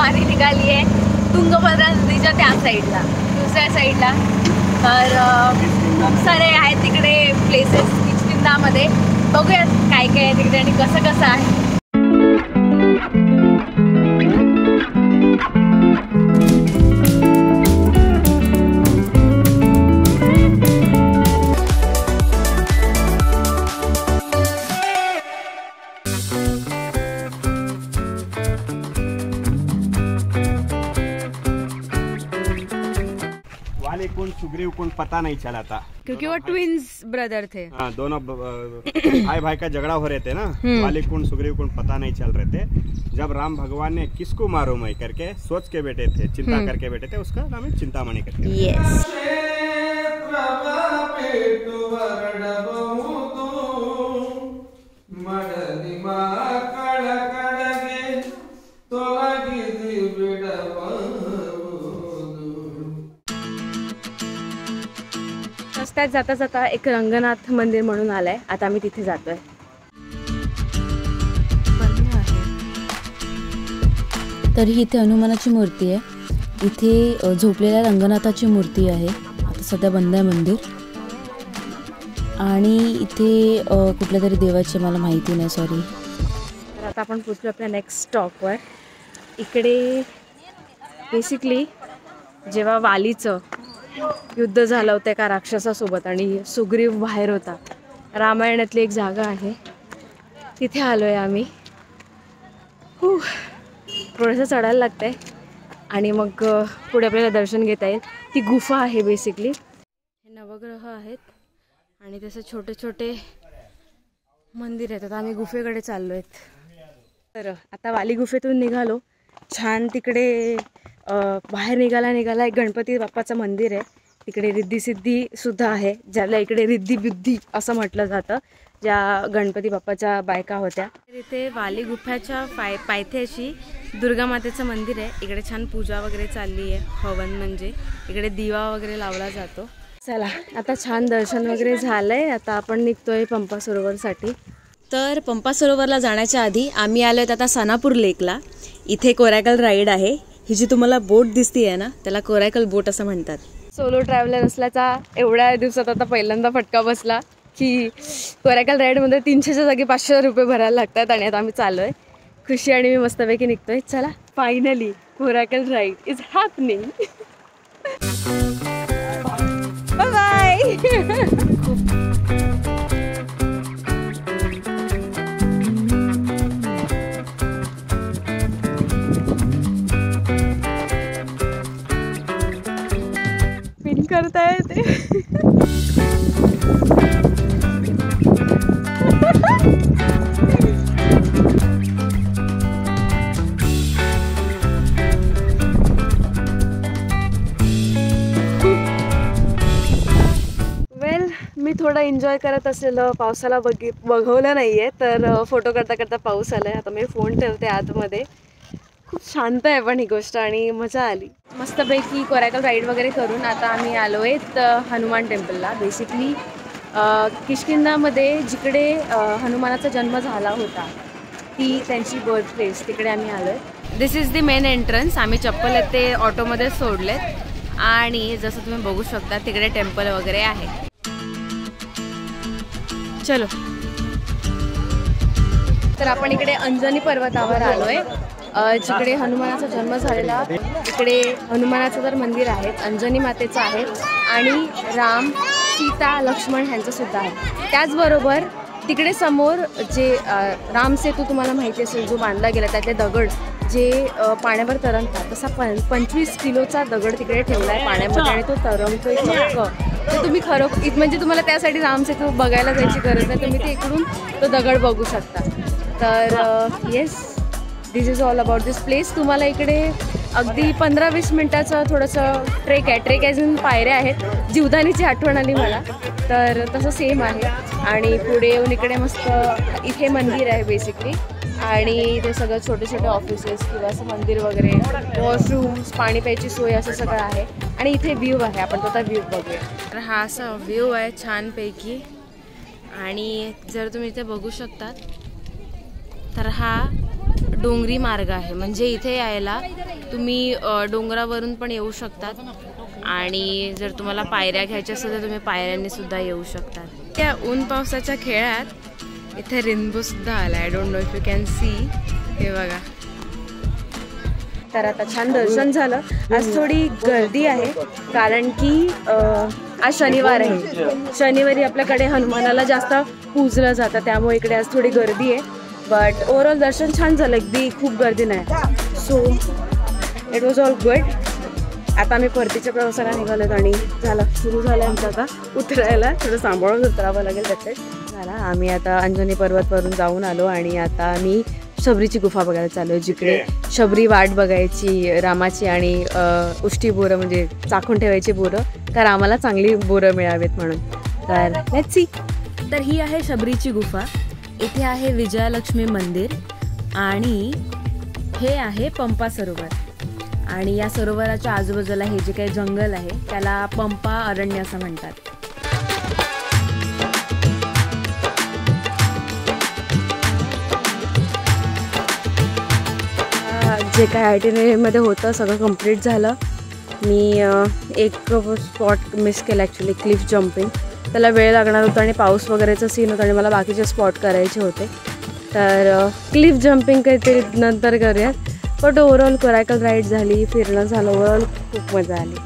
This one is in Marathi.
वारी निघाली आहे तुंगभद्रा नदीच्या त्या साईडला, दुसऱ्या साईडला. तर खूप सारे आहेत तिकडे प्लेसेस किष्किंधामध्ये. बघूयात काय काय आहे तिकडे आणि कसं कसं आहे. वाली कौन सुग्रीव कौन पता नहीं चला था, क्योंकि वो ट्विंस ब्रदर थे. हाँ, दोनों भाई भाई का झगड़ा हो रहे थे ना. वाली कौन सुग्रीव कौन पता नहीं चल रहे थे. जब राम भगवान ने किसको मारो मैं करके सोच के बैठे थे, चिंता करके बैठे थे, उसका नाम है चिंतामणि करके. यस. रस्त्यात जाता जाता एक रंगनाथ मंदिर म्हणून आलंय. आता आम्ही तिथे जातोय. तर ही इथे हनुमानाची मूर्ती आहे. इथे झोपलेल्या रंगनाथाची मूर्ती आहे. आता सध्या बंद आहे मंदिर. आणि इथे कुठल्या तरी देवाचे मला माहिती नाही, सॉरी. तर आता आपण पोचलो आपल्या नेक्स्ट स्टॉपवर. इकडे बेसिकली जेव्हा वालीचं युद्ध झालं होतं एका राक्षसासोबत आणि सुग्रीव बाहेर होता, रामायणातली एक जागा आहे, तिथे आलो आहे आम्ही. थोडंसं चढायला लागतं आहे आणि मग पुढे आपल्याला दर्शन घेता येईल. ती गुफा आहे बेसिकली. हे नवग्रह आहेत आणि तसे छोटे छोटे मंदिर आहेत. आता आम्ही गुफेकडे चाललो आहेत. तर आता वाली गुफेतून निघालो. छान तिकडे बाहेर निघाला एक गणपती बाप्पाचं मंदिर आहे. तिकडे रिद्धी सुद्धा आहे, ज्याला इकडे रिद्धी बुद्धी असं म्हटलं जातं, ज्या गणपती बाप्पाच्या बायका होत्या. इथे वाली गुफाच्या पायथ्याशी दुर्गा मातेचं मंदिर आहे. इकडे छान पूजा वगैरे चालली आहे. हवन म्हणजे इकडे दिवा वगैरे लावला जातो. चला आता छान दर्शन वगैरे झालंय. आता आपण निघतोय पंपा सरोवरसाठी. तर पंपा सरोवरला जाण्याच्या आधी आम्ही आलो आहेत आता सनापूर लेकला. इथे कोरायकल राईड आहे. ही जी तुम्हाला बोट दिसती आहे ना, त्याला कोरायकल बोट असं म्हणतात. सोलो ट्रॅव्हलर असल्याचा एवढ्या दिवसात आता पहिल्यांदा फटका बसला की कोरायकल राईडमध्ये 300च्या जागी 500 रुपये भरायला लागतात. आणि आता आम्ही चाललो आहे. खुशी आणि मी मस्तपैकी निघतोय. चला finally coracle ride is happening. Bye bye. करता येते. मी थोडं एन्जॉय करत असलेलं पावसाला बघवलं नाहीये, तर फोटो करता करता पाऊस आलाय. आता मी फोन ठेवते आतमध्ये. खूप शांत आहे पण ही गोष्ट आणि मजा आली. मस्तपैकी कोरायकल राईड वगैरे करून आता आम्ही आलो आहेत हनुमान टेम्पलला. बेसिकली किष्किंधामध्ये जिकडे हनुमानाचा जन्म झाला होता, ती त्यांची बर्थ प्लेस, तिकडे आम्ही आलो आहे. दिस इज द मेन एंट्रन्स. आम्ही चप्पल आहेत ते ऑटोमध्ये सोडलेत आणि जसं तुम्ही बघू शकता तिकडे टेम्पल वगैरे आहे. चलो. तर आपण इकडे अंजनी पर्वतावर आलो आहे, जिकडे हनुमानाचा जन्म झालेला. इकडे हनुमानाचं तर मंदिर आहे, अंजनी मातेचं आहे आणि राम, सीता, लक्ष्मण ह्यांचं सुद्धा आहे. त्याचबरोबर तिकडे समोर जे राम सेतू तुम्हाला माहिती असेल जो बांधला गेला, त्यातले दगड जे पाण्यावर तरंगतात, तसा 25 किलोचा दगड तिकडे ठेवला आहे पाण्यामध्ये आणि तो तरंगतोय चक्क. तर तुम्ही म्हणजे तुम्हाला त्यासाठी राम सेतू बघायला जायची गरज नाही, तुम्ही ते इकडून तो दगड बघू शकता. तर yes, this is all about this place. तुम्हाला इकडे अगदी 15-20 मिनटाचं थोडंसं ट्रेक आहे. ट्रेक ॲज इन पायऱ्या आहेत. जीवदानीची आठवण आली मला, तर तसं सेम आहे. आणि पुढे येऊन इकडे मस्त इथे मंदिर आहे बेसिकली, आणि ते सगळं छोटे छोटे ऑफिसेस किंवा असं मंदिर वगैरे, वॉशरूम्स, पाणी प्यायची सोय असं सगळं आहे. आणि इथे व्ह्यू आहे, आपण तो आता व्ह्यू बघूया. तर हा असा व्ह्यू आहे छानपैकी. आणि जर तुम्ही इथे बघू शकतात तर हा डोंगरी मार्ग आहे, म्हणजे इथे यायला तुम्ही डोंगरावरून पण येऊ शकतात आणि जर तुम्हाला पायऱ्या घ्यायच्या असेल तर तुम्ही पायऱ्यांनी सुद्धा येऊ शकतात. त्या ऊन पावसाच्या खेळात इथे रेनबो सुद्धा आला. I don't know if you can see. हे बघा. तर आता छान दर्शन झालं. आज थोडी गर्दी आहे कारण की आज शनिवार आहे. शनिवारी आपल्याकडे हनुमानाला जास्त पूजलं जातं, त्यामुळे इकडे आज थोडी गर्दी आहे. बट ओव्हरऑल दर्शन छान झालं, अगदी खूप गर्दी नाही. So it was all good. आता आम्ही परतीच्या प्रवासाला निघालोत आणि सुरू झालं आमचं आता उतरायला. थोडं सांभाळून उतरावं लागेल. त्याच्यात झाला. आम्ही आता अंजनी पर्वतवरून जाऊन आलो आणि आता आम्ही शबरीची गुफा बघायला चालू आहे, जिकडे शबरी वाट बघायची रामाची आणि उष्टी बोरं म्हणजे चाखून ठेवायची बोरं, कारण आम्हाला चांगली बोरं मिळावेत म्हणून. तर लेट्स सी. तर ही आहे शबरीची गुफा. इथे आहे विजयालक्ष्मी मंदिर आणि हे आहे पंपा सरोवर. आणि या सरोवराच्या आजूबाजूला हे जे काही जंगल आहे त्याला पंपा अरण्य असं म्हणतात. जे काय आयटिनरीमध्ये होतं सगळं कंप्लीट झालं. मी एक स्पॉट मिस केला ॲक्च्युली, क्लिफ जम्पिंग. त्याला वेळ लागणार होता आणि पाऊस वगैरेचा सीन होता आणि मला बाकीचे स्पॉट करायचे होते. तर क्लिफ जम्पिंग काहीतरी नंतर करूयात. बट ओव्हरऑल कोरायकल राईड झाली, फिरणं झालं, ओव्हरऑल खूप मजा आली.